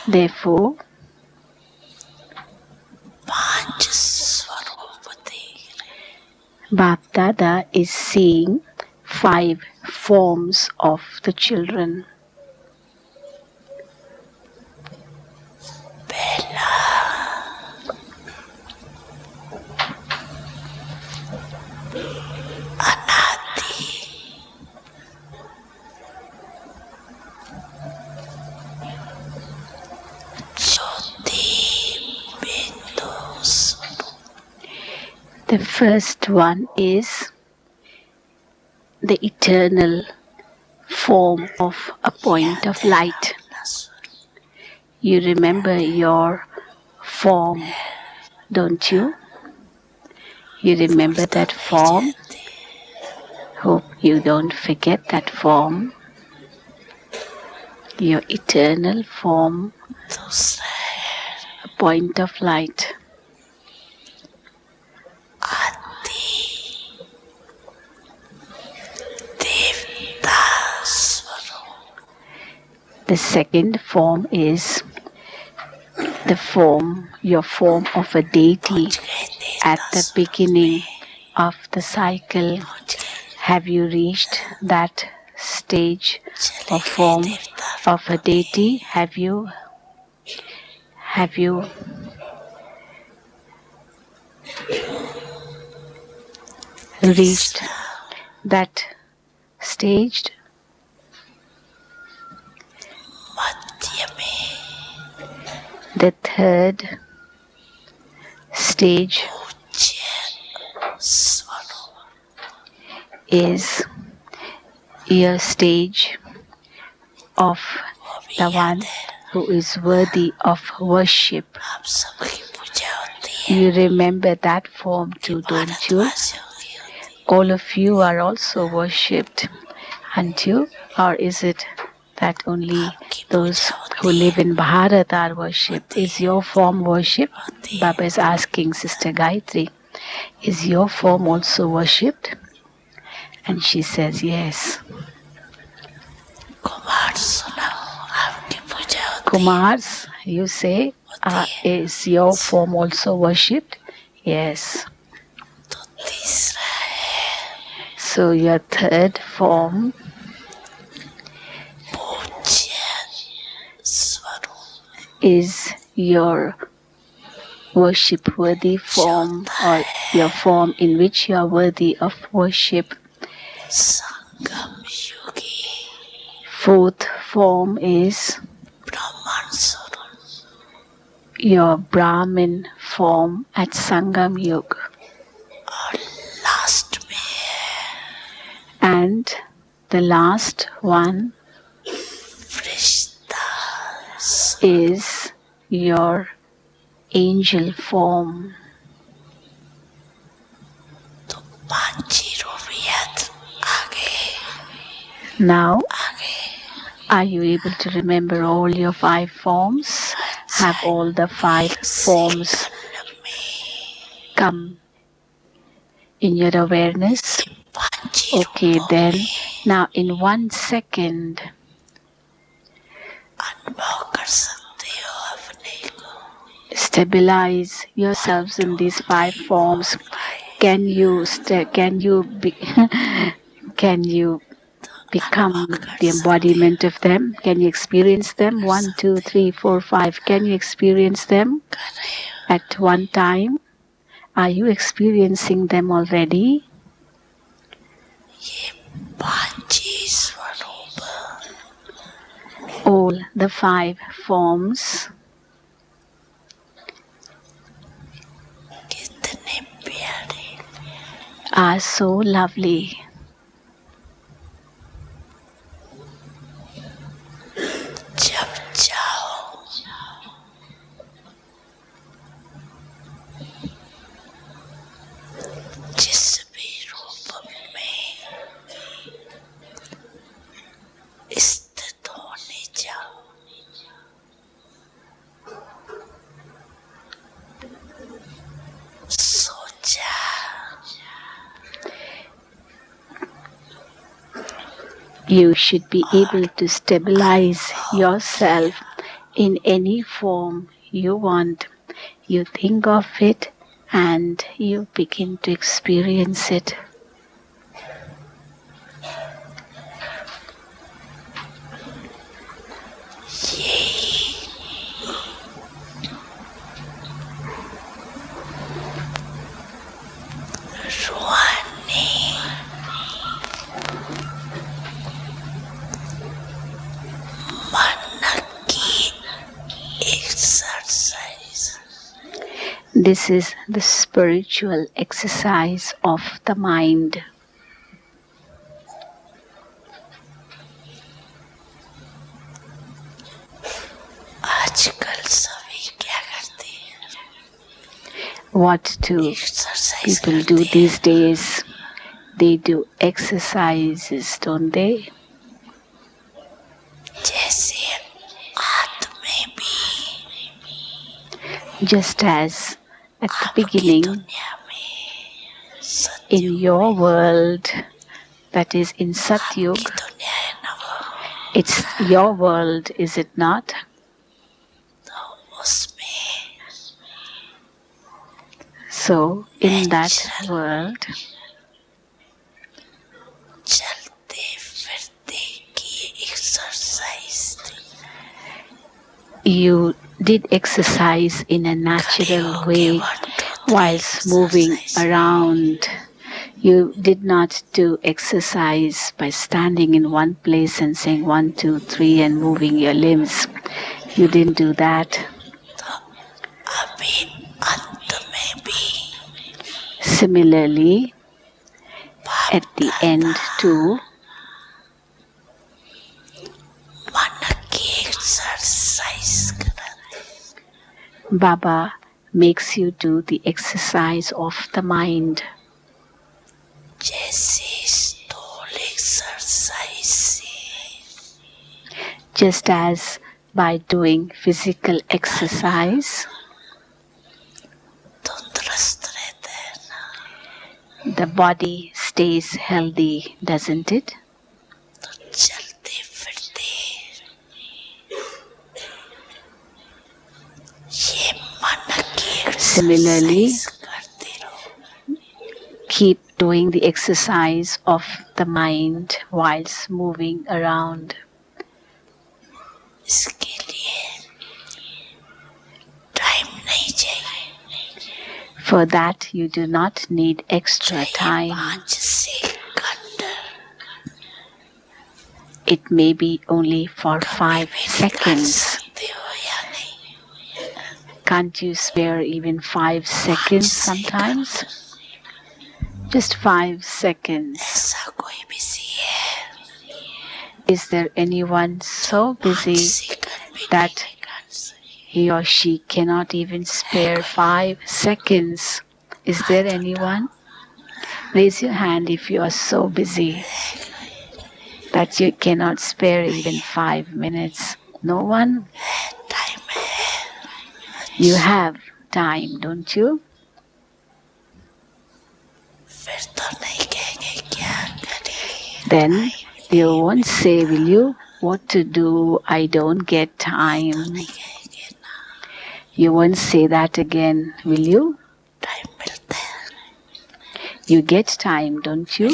Therefore, Bapdada is seeing 5 forms of the children. The first one is the eternal form of a point of light. You remember your form, don't you? You remember that form? Hope you don't forget that form. Your eternal form, a point of light. The second form is the form, your form of a deity at the beginning of the cycle. Have you reached that stage or form of a deity? Have you reached that stage? The third stage is your stage of the one who is worthy of worship. You remember that form too, don't you? All of you are also worshipped, aren't you? Or is it that only those who live in Bharat are worshipped? Is your form worshipped? Baba is asking Sister Gayatri, is your form also worshipped? And she says, yes. Kumars, you say, is your form also worshipped? Yes. So your third form is your worship-worthy form, or your form in which you are worthy of worship. Fourth form is your Brahmin form at Sangam Yuga. And the last one is your angel form. Now, are you able to remember all your 5 forms? Have all the 5 forms come in your awareness? Okay, then, now in 1 second, stabilize yourselves in these 5 forms. Can you become the embodiment of them? Can you experience them? 1, 2, 3, 4, 5. Can you experience them at one time? Are you experiencing them already? All the 5 forms are so lovely. You should be able to stabilize yourself in any form you want. You think of it and you begin to experience it. This is the spiritual exercise of the mind. What do people do these days? They do exercises, don't they? Just as at the beginning, in your world, that is in Satyug, it's your world, is it not? So, in that world, you did exercise in a natural way whilst moving around. You did not do exercise by standing in one place and saying 1, 2, 3 and moving your limbs. You didn't do that. Similarly, at the end too, Baba makes you do the exercise of the mind. Just as by doing physical exercise, the body stays healthy, doesn't it? Similarly, keep doing the exercise of the mind whilst moving around. For that, you do not need extra time. It may be only for 5 seconds. Can't you spare even 5 seconds sometimes? Just 5 seconds. Is there anyone so busy that he or she cannot even spare 5 seconds? Is there anyone? Raise your hand if you are so busy that you cannot spare even 5 minutes. No one? You have time, don't you? Then you won't say, will you? What to do? I don't get time. You won't say that again, will you? You get time, don't you?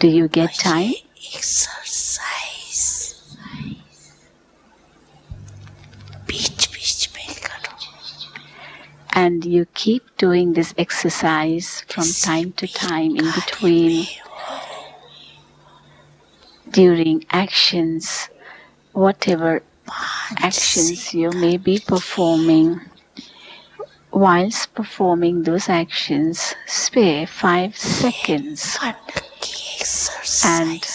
Do you get time? And you keep doing this exercise from time to time in between, during actions, whatever actions you may be performing. Whilst performing those actions, spare 5 seconds and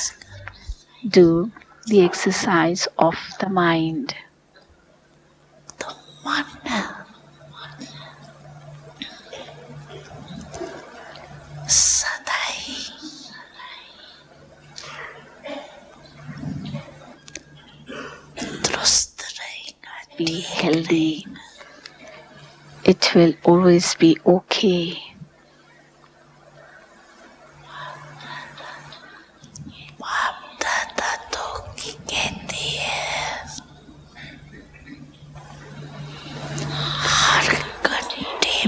do the exercise of the mind. Be healthy. It will always be okay.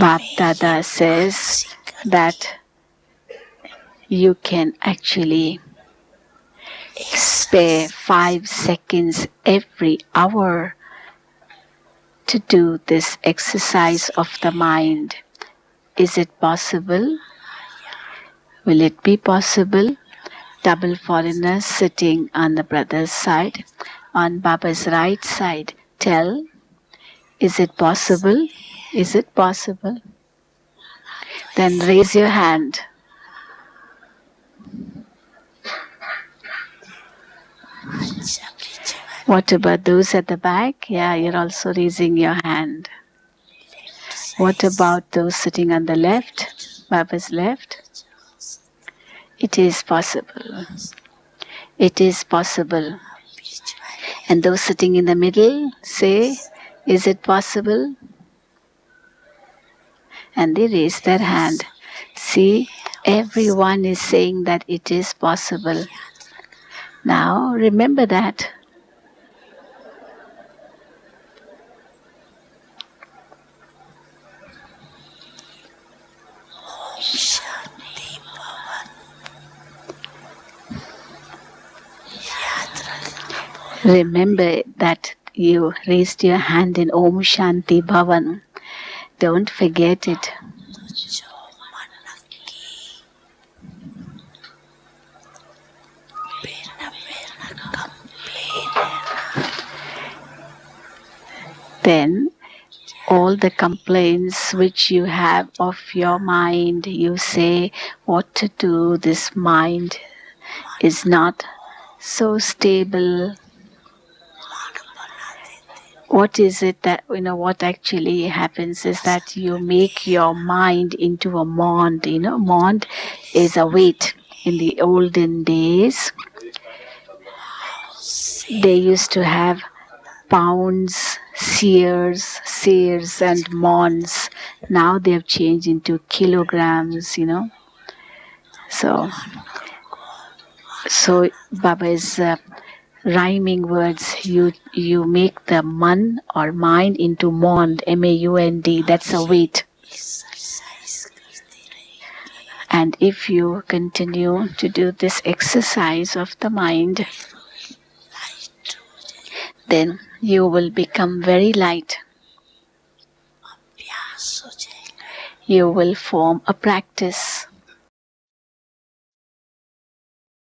Bap Dada says that you can actually spare 5 seconds every hour to do this exercise of the mind. Is it possible? Will it be possible? Double foreigners sitting on the brother's side, on Baba's right side. Tell, is it possible? Is it possible? Then raise your hand. What about those at the back? Yeah, you're also raising your hand. What about those sitting on the left, Baba's left? It is possible. It is possible. And those sitting in the middle say, is it possible? And they raise their hand. See, everyone is saying that it is possible. Now, remember that. Remember that you raised your hand in Om Shanti Bhavan. Don't forget it. Then all the complaints which you have of your mind, you say what to do. This mind is not so stable. What is it that, what actually happens is that you make your mind into a mond. Mond is a weight. In the olden days, they used to have pounds, seers and monds. Now they have changed into kilograms, So Baba is rhyming words. You make the man or mind into mond, M-A-U-N-D. That's a weight. And if you continue to do this exercise of the mind, then you will become very light. You will form a practice.